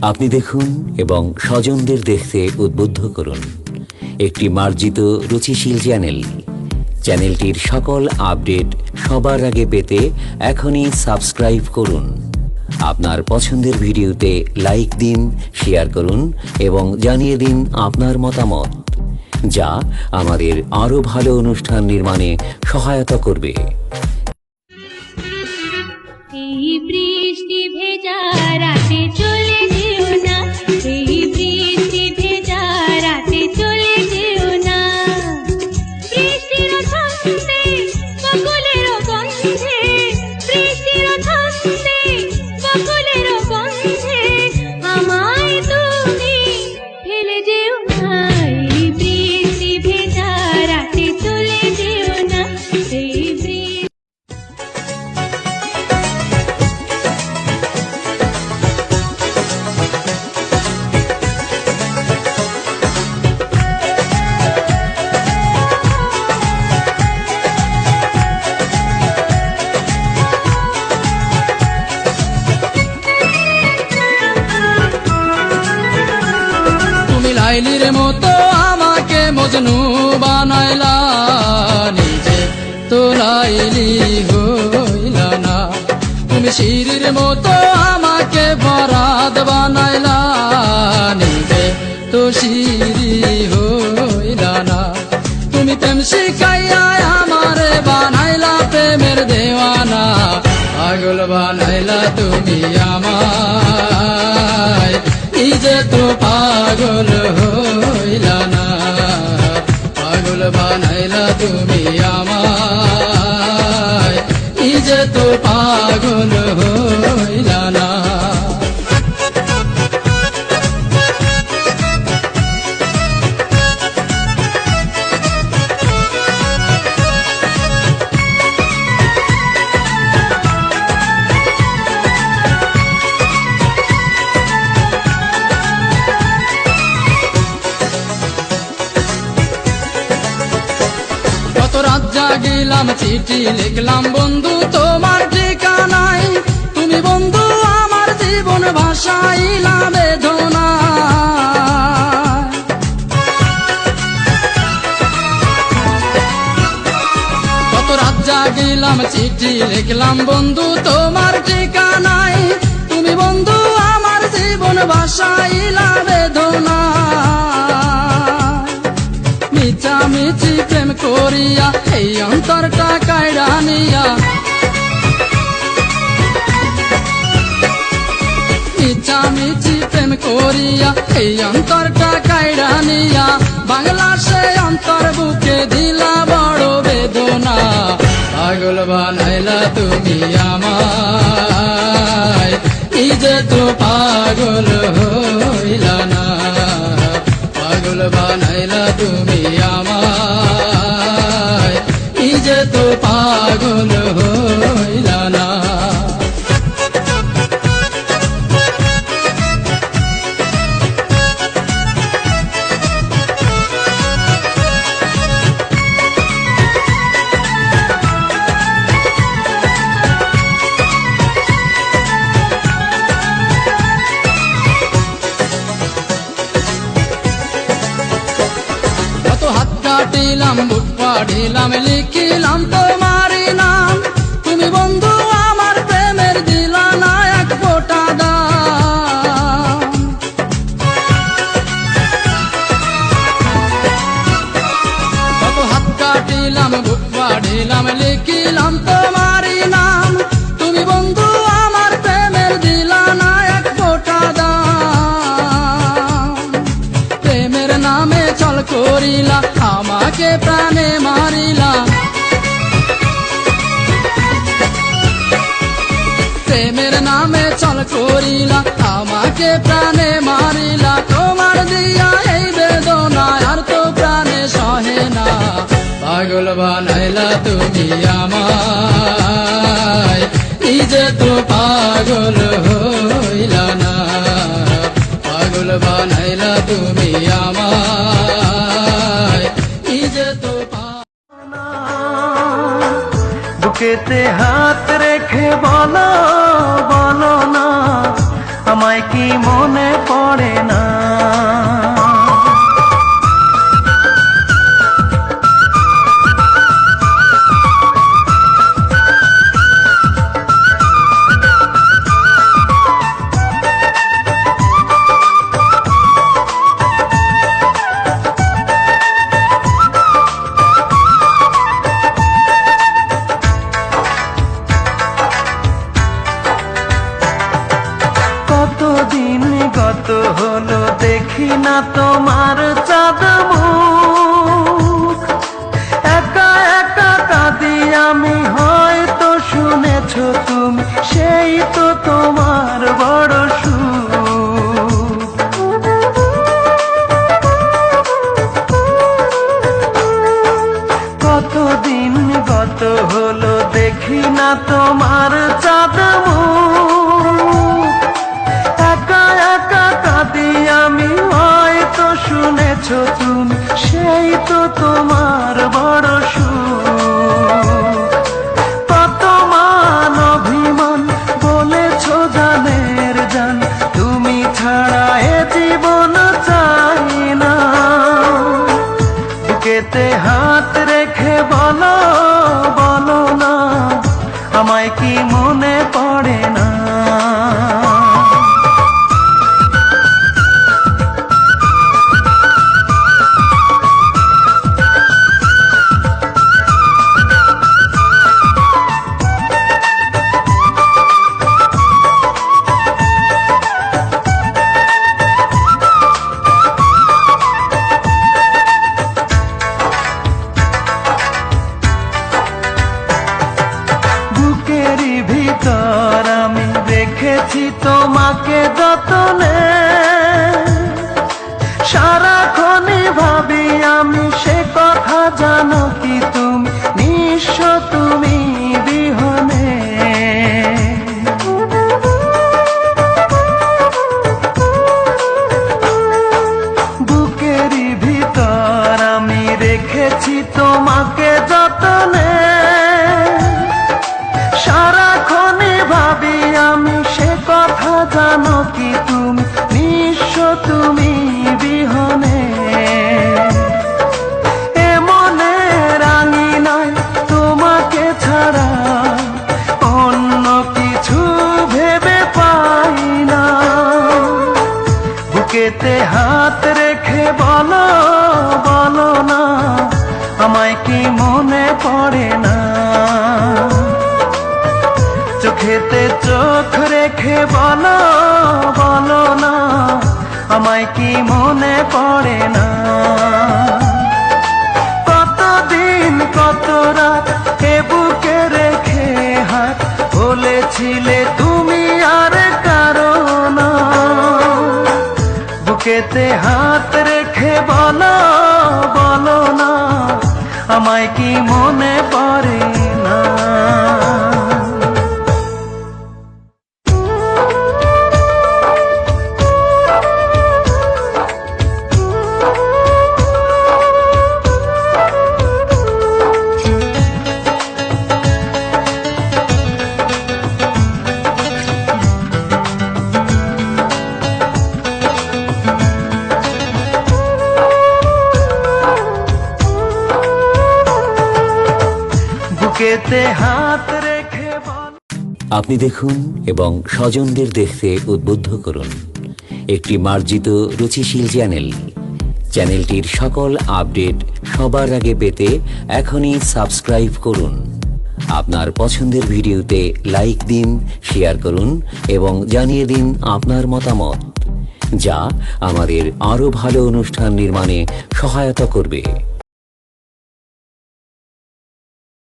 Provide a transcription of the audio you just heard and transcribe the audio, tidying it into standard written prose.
আপনি দেখুন এবং স্বজনদের দেখতে উদ্বুদ্ধ করুন একটি মার্জিত রুচিশীল চ্যানেলটির সকল আপডেট সবার আগে পেতে এখনই সাবস্ক্রাইব করুন। আপনার পছন্দের ভিডিওতে লাইক দিন, শেয়ার করুন এবং জানিয়ে দিন আপনার মতামত, যা আমাদের আরো ভালো অনুষ্ঠান নির্মাণে সহায়তা করবে। এই বৃষ্টি ভেজা রাতে চলে যেও না, এই বৃষ্টি ভেজা রাতে চলে যেও না। বৃষ্টির ছন্দে বকুলের গন্ধে, বৃষ্টির ছন্দে বকুলের গন্ধে আমায় তুমি ফেলে যেও না। এই বৃষ্টি ভেজা রাতে চলে যেও না, এই বৃষ্টি। লাইলির মতো আমাকে মজনু বানাইলা, নিজে তো লাইলি হইলা না। তুমি শিরির মতো আমাকে বরাদ বানাইলা, নিজে তো শিরি হইলা না। তুমি প্রেম শিখাইয়া আমারে বানাইলা প্রেমের দেওয়ানা, পাগল বানাইলা তুমি আমায়, নিজে তো পাগল হইলা না। পাগল বানাইলা তুমি আমায়, নিজে তো পাগল হইলা না। রাত জাগিলাম, চিঠি লিখলাম বন্ধু তোমার ঠিকানায়, তুমি বন্ধু আমার জীবন ভাসাইলা বেদনা। কত রাত জাগিলাম, চিঠি লিখলাম বন্ধু তোমার ঠিকানায়, তুমি বন্ধু আমার জীবন ভাসাইলা বেদনা। মিছি প্রেম করিয়া এই অন্তরটা কাইড়া নিয়া, মিছি প্রেম করিয়া এই অন্তরটা কাইড়া নিয়া, বাংলা সে অন্তর বুকে দিলা বড় বেদনা। পাগল বানাইলা তুমি আমায়, নিজে তো পাগল হইলা না। পাগল বানাইলা তুমি আমায়, নিজে তো পাগল হইলা না। হাত কাটিলাম, বুক পাড়িলাম, লিখিলাম তোমারই নাম, তুমি বন্ধু আমার প্রেমের দিলা না এক ফোঁটা দাম। কত হাত কাটিলাম, বুক পাড়িলাম, লিখিলাম তোমারই নাম, তুমি বন্ধু আমার প্রেমের দিলা না এক ফোঁটা দাম। প্রেমের নামে চল করিলা, আমাকে প্রাণে মারিলা, প্রেমের নামে চল করিলা, আমাকে প্রাণে মারিলা। তোমার দিয়া এই বেদনা আর তো প্রাণে সহে না। পাগল বানাইলা তুমি আমায়, নিজে তো পাগল হইলা না। পাগল বানাইলা তুমি আমায়, নিজে তো বুকেতে হাত রেখে বলো বলো না, আমায় কি মনে পড়ে না। কতদিন গত হলো দেখি না তোমার চাঁদ মুখ, একা একা কাঁদি আমি, হয়তো শুনেছো তুমি, সেই তো তোমার বড় সুখ। কতদিন গত হলো দেখি না তোমার চাঁদ মুখ, একা একা কাঁদি আমি, হয়তো শুনেছো তুমি, সেই তো তোমার বড় সুখ। কত মান অভিমান বলেছো জানের জান, তুমি ছাড়া এ জীবন চাই না। বুকেতে হাত রেখে বলো বলো না, আমায় কি মনে পড়ে না। বুকেরই ভিতর আমি রেখেছি তোমাকে যতনে, সারাক্ষণই ভাবি আমি সে কথা, জানো কি তুমি, নিঃস্ব তুমি বিহনে। বুকেরই ভিতর আমি রেখেছি তোমাকে যতনে, সারাক্ষণই ভাবি আমি সে কথা, জানো কি তুমি, নিঃস্ব তুমি বিহনে। এ মনে রাঙি নাই তোমাকে ছাড়া, অন্য কিছু ভেবে পাই না। বুকেতে হাত রেখে বলো বলো না, আমায় কি মনে পড়ে না। চোখেতে চোখ রেখে বলো বলো না, আমায় কি মনে পড়ে না। কতদিন কত রাত এ বুকে রেখে হাত, বলেছিলে তুমি আর কারো না। বুকেতে হাত রেখে বলো বলো না, আমায় কি মনে পড়ে না। বুকেতে হাত রেখে বলো। আপনি দেখুন এবং স্বজনদের দেখতে উদ্বুদ্ধ করুন একটি মার্জিত রুচিশীল চ্যানেল। চ্যানেলটির সকল আপডেট সবার আগে পেতে এখনই সাবস্ক্রাইব করুন। আপনার পছন্দের ভিডিওতে লাইক দিন, শেয়ার করুন এবং জানিয়ে দিন আপনার মতামত, যা আমাদের আরও ভালো অনুষ্ঠান নির্মাণে সহায়তা করবে।